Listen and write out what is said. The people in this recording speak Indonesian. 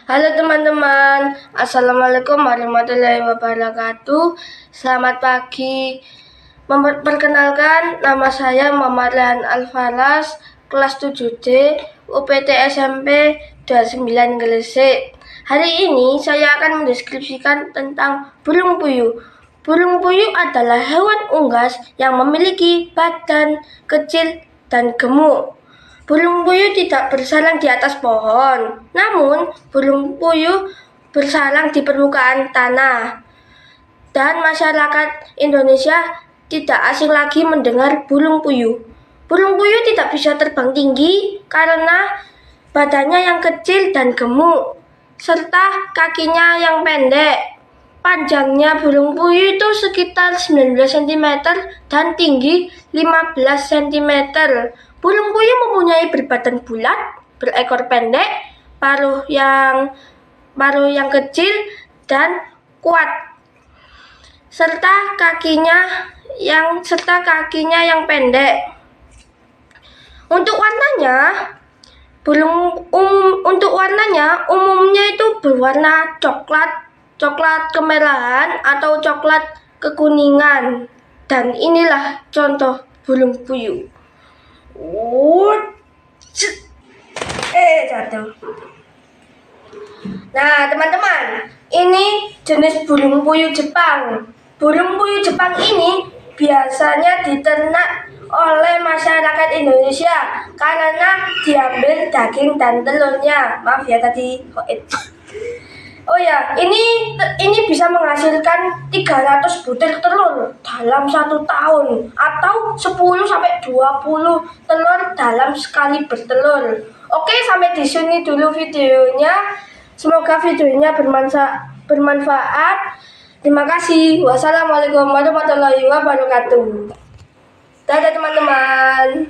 Halo teman-teman, Assalamualaikum warahmatullahi wabarakatuh. Selamat pagi. Perkenalkan, nama saya Muhammad Rehan Alfalas, kelas 7D, UPT SMP 29 Gresik. Hari ini saya akan mendeskripsikan tentang burung puyuh. Burung puyuh adalah hewan unggas yang memiliki badan kecil dan gemuk. Burung puyuh tidak bersarang di atas pohon, namun burung puyuh bersarang di permukaan tanah. Dan masyarakat Indonesia tidak asing lagi mendengar burung puyuh. Burung puyuh tidak bisa terbang tinggi karena badannya yang kecil dan gemuk, serta kakinya yang pendek. Panjangnya burung puyuh itu sekitar 19 cm dan tinggi 15 cm. Burung puyuh mempunyai berbadan bulat, berekor pendek, paruh yang kecil dan kuat, serta kakinya yang pendek. Untuk warnanya umumnya itu berwarna coklat kemerahan atau coklat kekuningan. Dan inilah contoh burung puyuh. Jatuh. Nah, teman-teman, ini jenis burung puyuh Jepang. Burung puyuh Jepang ini biasanya diternak oleh masyarakat Indonesia karena diambil daging dan telurnya. Maaf ya tadi. Oh ya, ini bisa menghasilkan 300 butir telur dalam 1 tahun atau 10 sampai 20 telur dalam sekali bertelur. Oke, sampai di sini dulu videonya. Semoga videonya bermanfaat. Terima kasih. Wassalamualaikum warahmatullahi wabarakatuh. Dadah teman-teman.